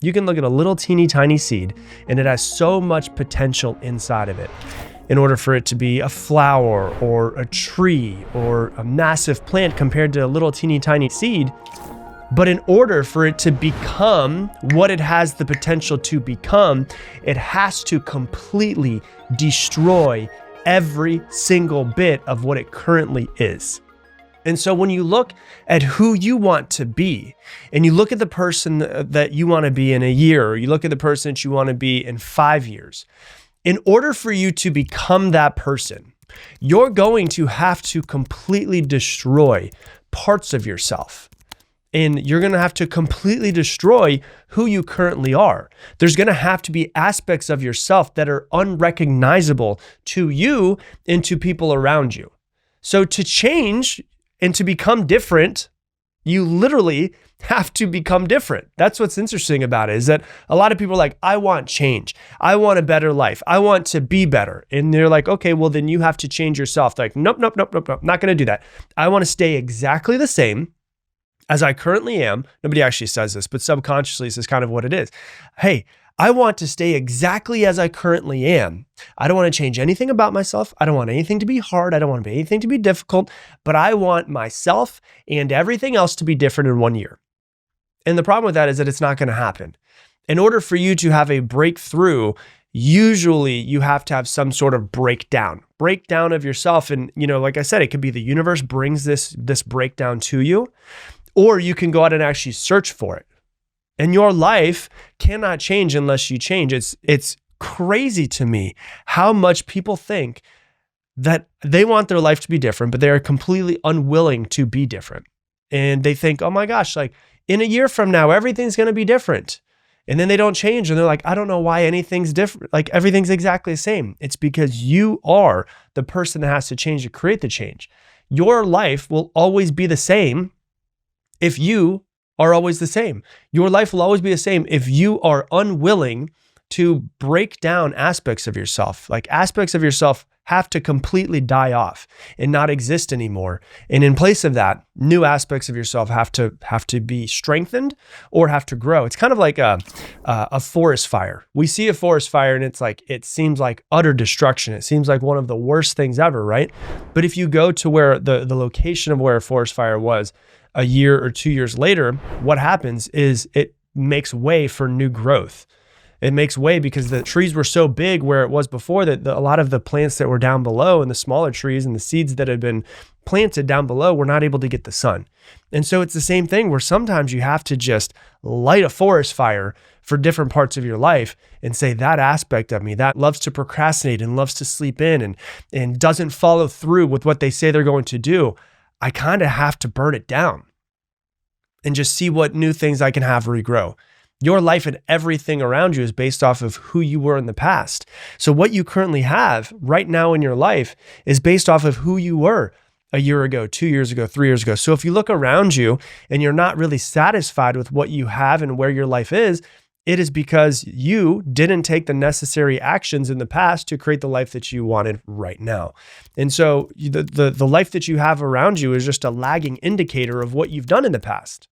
You can look at a little teeny tiny seed and it has so much potential inside of it in order for it to be a flower or a tree or a massive plant compared to a little teeny tiny seed. But in order for it to become what it has the potential to become, it has to completely destroy every single bit of what it currently is. And so when you look at who you want to be, and you look at the person that you want to be in a year, or you look at the person that you want to be in 5 years, in order for you to become that person, you're going to have to completely destroy parts of yourself. And you're going to have to completely destroy who you currently are. There's going to have to be aspects of yourself that are unrecognizable to you and to people around you. So to change and to become different, you literally have to become different. That's what's interesting about it, is that a lot of people are like, I want change. I want a better life. I want to be better. And they're like, okay, well then you have to change yourself. They're like, nope, not going to do that. I want to stay exactly the same as I currently am. Nobody actually says this, but subconsciously this is kind of what it is. Hey, I want to stay exactly as I currently am. I don't want to change anything about myself. I don't want anything to be hard. I don't want anything to be difficult, but I want myself and everything else to be different in 1 year. And the problem with that is that it's not going to happen. In order for you to have a breakthrough, usually you have to have some sort of breakdown of yourself. And, like I said, it could be the universe brings this breakdown to you, or you can go out and actually search for it. And your life cannot change unless you change. It's crazy to me how much people think that they want their life to be different, but they are completely unwilling to be different. And they think, oh my gosh, like in a year from now, everything's going to be different. And then they don't change. And they're like, I don't know why anything's different. Like everything's exactly the same. It's because you are the person that has to change to create the change. Your life will always be the same if you are always the same. Your life will always be the same if you are unwilling to break down aspects of yourself. Like aspects of yourself have to completely die off and not exist anymore. And in place of that, new aspects of yourself have to be strengthened or have to grow. It's kind of like a forest fire. We see a forest fire and it seems like utter destruction. It seems like one of the worst things ever, right? But if you go to where the location of where a forest fire was a year or 2 years later, what happens is it makes way for new growth. It makes way because the trees were so big where it was before that a lot of the plants that were down below and the smaller trees and the seeds that had been planted down below were not able to get the sun. And so it's the same thing where sometimes you have to just light a forest fire for different parts of your life and say, that aspect of me that loves to procrastinate and loves to sleep in and doesn't follow through with what they say they're going to do, I kind of have to burn it down and just see what new things I can have regrow. Your life and everything around you is based off of who you were in the past. So what you currently have right now in your life is based off of who you were a year ago, 2 years ago, 3 years ago. So if you look around you and you're not really satisfied with what you have and where your life is, it is because you didn't take the necessary actions in the past to create the life that you wanted right now. And so the life that you have around you is just a lagging indicator of what you've done in the past.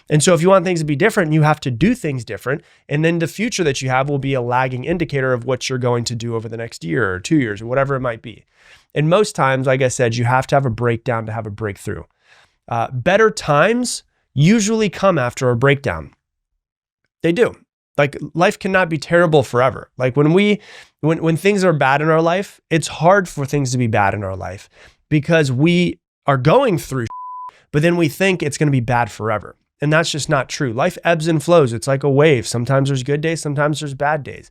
And so if you want things to be different, you have to do things different. And then the future that you have will be a lagging indicator of what you're going to do over the next year or 2 years or whatever it might be. And most times, like I said, you have to have a breakdown to have a breakthrough. Better times usually come after a breakdown. They do. Like life cannot be terrible forever. Like when things are bad in our life, it's hard for things to be bad in our life because we are going through, but then we think it's going to be bad forever. And that's just not true. Life ebbs and flows. It's like a wave. Sometimes there's good days, sometimes there's bad days.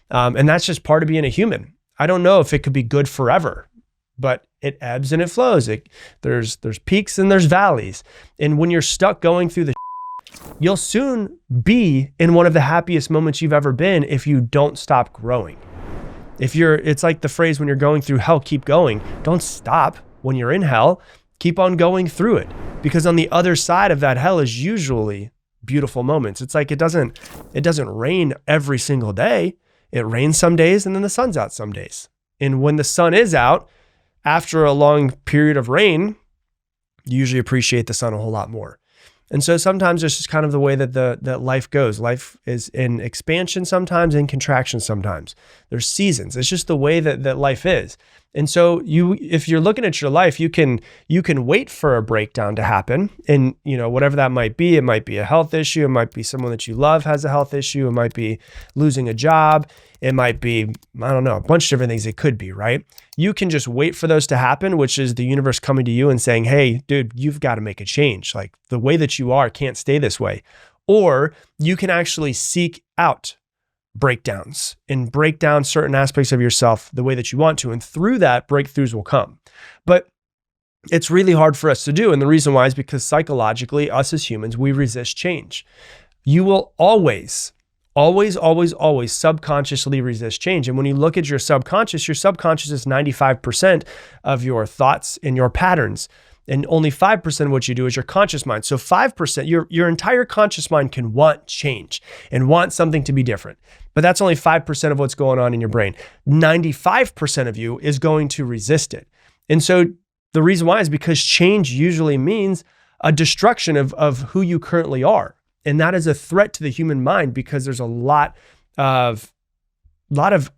And that's just part of being a human. I don't know if it could be good forever, but it ebbs and it flows. There's peaks and there's valleys. And when you're stuck going through the you'll soon be in one of the happiest moments you've ever been if you don't stop growing. It's like the phrase, when you're going through hell, keep going. Don't stop when you're in hell. Keep on going through it, because on the other side of that hell is usually beautiful moments. It's like it doesn't rain every single day. It rains some days and then the sun's out some days. And when the sun is out, after a long period of rain, you usually appreciate the sun a whole lot more. And so sometimes it's just kind of the way that that life goes. Life is in expansion sometimes, in contraction sometimes. There's seasons. It's just the way that life is. And so if you're looking at your life, you can wait for a breakdown to happen. And whatever that might be, it might be a health issue, it might be someone that you love has a health issue, it might be losing a job, it might be, I don't know, a bunch of different things it could be, right? You can just wait for those to happen, which is the universe coming to you and saying, hey, dude, you've got to make a change. Like the way that you are can't stay this way. Or you can actually seek out breakdowns and break down certain aspects of yourself the way that you want to. And through that, breakthroughs will come. But it's really hard for us to do. And the reason why is because psychologically, us as humans, we resist change. You will always subconsciously resist change. And when you look at your subconscious is 95% of your thoughts and your patterns. And only 5% of what you do is your conscious mind. So 5%, your entire conscious mind can want change and want something to be different. But that's only 5% of what's going on in your brain. 95% of you is going to resist it. And so the reason why is because change usually means a destruction of who you currently are. And that is a threat to the human mind because there's a lot of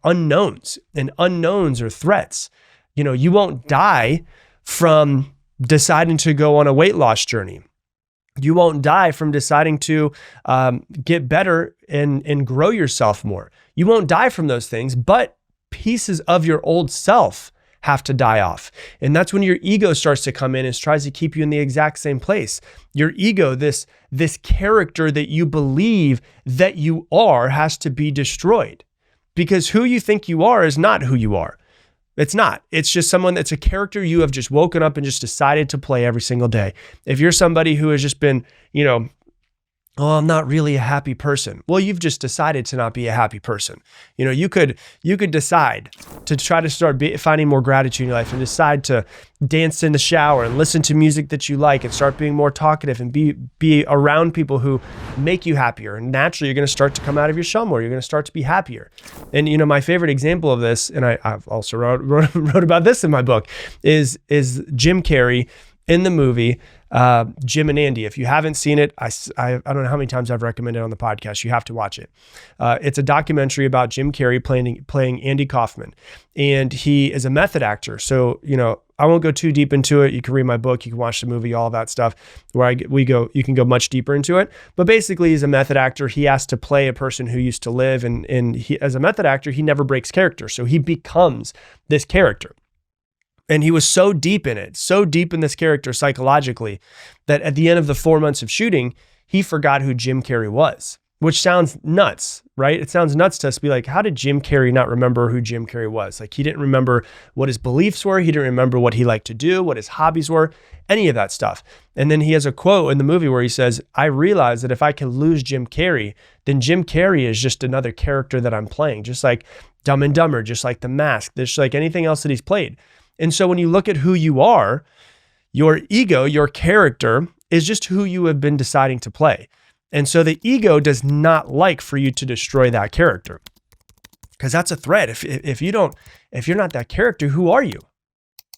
unknowns, and unknowns are threats. You won't die from deciding to go on a weight loss journey. You won't die from deciding to get better and grow yourself more. You won't die from those things, but pieces of your old self have to die off. And that's when your ego starts to come in and tries to keep you in the exact same place. Your ego, this character that you believe that you are, has to be destroyed, because who you think you are is not who you are. It's not. It's just someone that's a character you have just woken up and just decided to play every single day. If you're somebody who has just been, oh, I'm not really a happy person. Well, you've just decided to not be a happy person. You could decide to try to start finding more gratitude in your life and decide to dance in the shower and listen to music that you like and start being more talkative and be around people who make you happier. And naturally, you're going to start to come out of your shell more. You're going to start to be happier. And my favorite example of this, and I've also wrote about this in my book, is Jim Carrey in the movie Jim and Andy. If you haven't seen it, I don't know how many times I've recommended it on the podcast. You have to watch it. It's a documentary about Jim Carrey playing Andy Kaufman, and he is a method actor. So I won't go too deep into it. You can read my book, you can watch the movie, all that stuff. You can go much deeper into it. But basically, he's a method actor. He has to play a person who used to live, and he, as a method actor, he never breaks character. So he becomes this character. And he was so deep in this character psychologically, that at the end of the 4 months of shooting, he forgot who Jim Carrey was, which sounds nuts, right? It sounds nuts to us to be like, how did Jim Carrey not remember who Jim Carrey was? Like, he didn't remember what his beliefs were. He didn't remember what he liked to do, what his hobbies were, any of that stuff. And then he has a quote in the movie where he says, I realize that if I can lose Jim Carrey, then Jim Carrey is just another character that I'm playing, just like Dumb and Dumber, just like The Mask, just like anything else that he's played. And so when you look at who you are, your ego, your character, is just who you have been deciding to play. And so the ego does not like for you to destroy that character, because that's a threat. If you're not that character, who are you?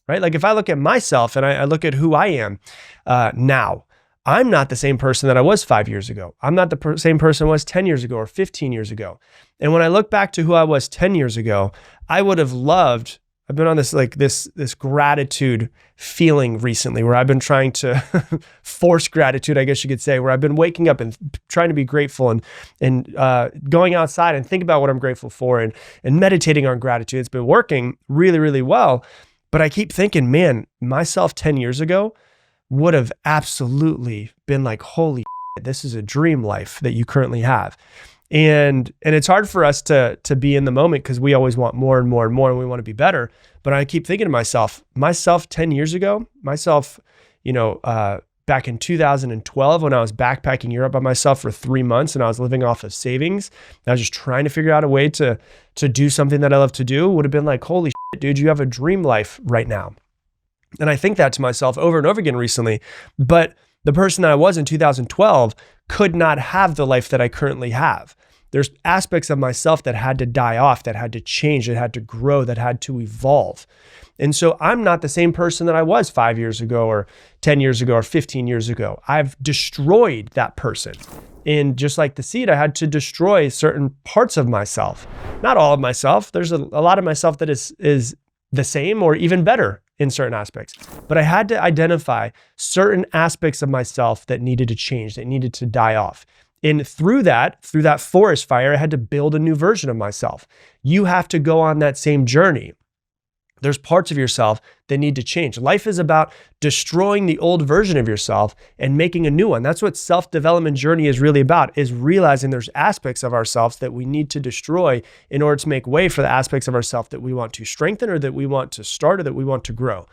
Right? Like if I look at myself and I look at who I am now, I'm not the same person that I was 5 years ago. I'm not the same person I was 10 years ago or 15 years ago. And when I look back to who I was 10 years ago, I would have loved, I've been on this gratitude feeling recently, where I've been trying to force gratitude, I guess you could say, where I've been waking up and trying to be grateful and going outside and think about what I'm grateful for and meditating on gratitude. It's been working really, really well. But I keep thinking, man, myself 10 years ago would have absolutely been like, holy shit, this is a dream life that you currently have. And it's hard for us to be in the moment, because we always want more and more and more, and we want to be better. But I keep thinking to myself 10 years ago, back in 2012, when I was backpacking Europe by myself for 3 months and I was living off of savings, and I was just trying to figure out a way to do something that I love to do, would have been like, holy shit, dude, you have a dream life right now. And I think that to myself over and over again recently. But the person that I was in 2012 could not have the life that I currently have. There's aspects of myself that had to die off, that had to change, that had to grow, that had to evolve. And so I'm not the same person that I was 5 years ago or 10 years ago or 15 years ago. I've destroyed that person. And just like the seed, I had to destroy certain parts of myself. Not all of myself. There's a lot of myself that is the same or even better in certain aspects. But I had to identify certain aspects of myself that needed to change, that needed to die off. And through that forest fire, I had to build a new version of myself. You have to go on that same journey. There's parts of yourself that need to change. Life is about destroying the old version of yourself and making a new one. That's what self-development journey is really about, is realizing there's aspects of ourselves that we need to destroy in order to make way for the aspects of ourselves that we want to strengthen or that we want to start or that we want to grow.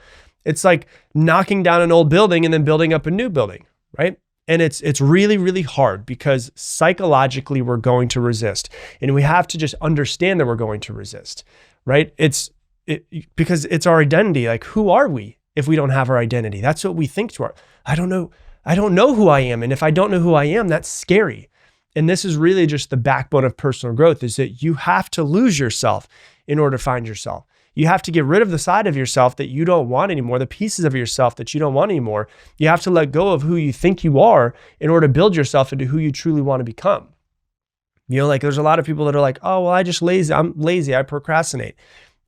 It's like knocking down an old building and then building up a new building, right? And it's really, really hard because psychologically we're going to resist. And we have to just understand that we're going to resist, right? Because it's our identity. Like, who are we if we don't have our identity? That's what we think to I don't know who I am. And if I don't know who I am, that's scary. And this is really just the backbone of personal growth, is that you have to lose yourself in order to find yourself. You have to get rid of the side of yourself that you don't want anymore, the pieces of yourself that you don't want anymore. You have to let go of who you think you are in order to build yourself into who you truly want to become. You know, like there's a lot of people that are like, oh, well, I'm lazy, I procrastinate.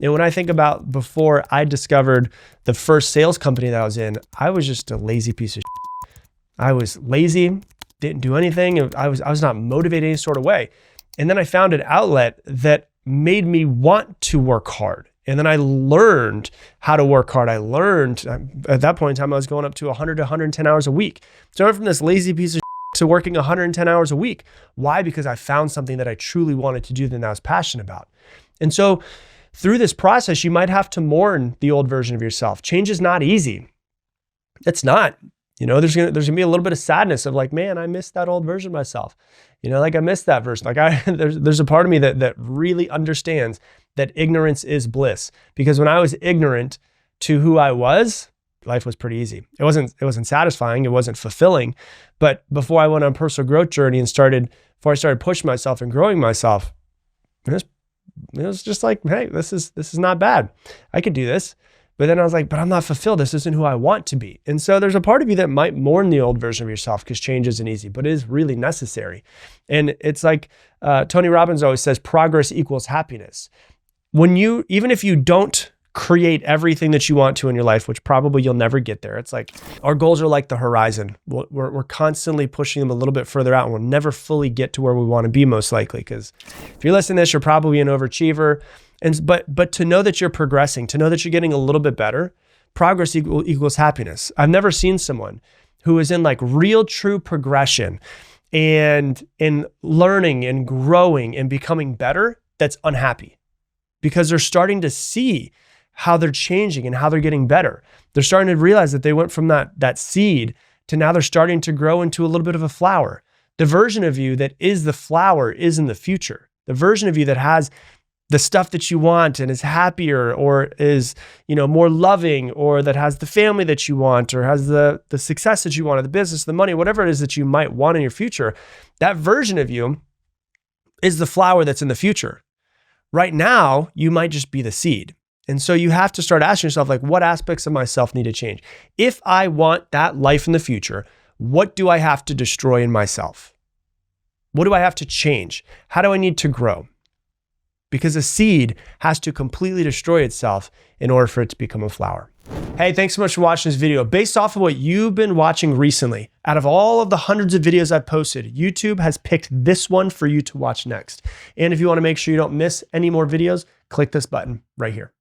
And when I think about before I discovered the first sales company that I was in, I was just a lazy piece of shit. I was lazy, didn't do anything. I was not motivated any sort of way. And then I found an outlet that made me want to work hard. And then I learned how to work hard. I learned at that point in time, I was going up to 100 to 110 hours a week. So I went from this lazy piece of shit to working 110 hours a week. Why? Because I found something that I truly wanted to do that I was passionate about. And so through this process, you might have to mourn the old version of yourself. Change is not easy. It's not. You know, there's gonna be a little bit of sadness of like, man, I missed that old version of myself. You know, like I missed that version. Like there's a part of me that really understands that ignorance is bliss. Because when I was ignorant to who I was, life was pretty easy. It wasn't satisfying. It wasn't fulfilling. But before I went on a personal growth journey before I started pushing myself and growing myself, it was just like, hey, this is not bad. I could do this. But then I was like, but I'm not fulfilled. This isn't who I want to be. And so there's a part of you that might mourn the old version of yourself because change isn't easy, but it is really necessary. And it's like Tony Robbins always says, progress equals happiness. Even if you don't create everything that you want to in your life, which probably you'll never get there. It's like our goals are like the horizon. We're constantly pushing them a little bit further out, and we'll never fully get to where we want to be, most likely. Because if you're listening to this, you're probably an overachiever. But to know that you're progressing, to know that you're getting a little bit better, progress equals happiness. I've never seen someone who is in like real true progression and in learning and growing and becoming better that's unhappy, because they're starting to see how they're changing and how they're getting better. They're starting to realize that they went from that seed to now they're starting to grow into a little bit of a flower. The version of you that is the flower is in the future. The version of you that has the stuff that you want and is happier or is, more loving, or that has the family that you want, or has the success that you want, or the business, the money, whatever it is that you might want in your future, that version of you is the flower that's in the future. Right now, you might just be the seed. And so you have to start asking yourself, like, what aspects of myself need to change? If I want that life in the future, what do I have to destroy in myself? What do I have to change? How do I need to grow? Because a seed has to completely destroy itself in order for it to become a flower. Hey, thanks so much for watching this video. Based off of what you've been watching recently, out of all of the hundreds of videos I've posted, YouTube has picked this one for you to watch next. And if you want to make sure you don't miss any more videos, click this button right here.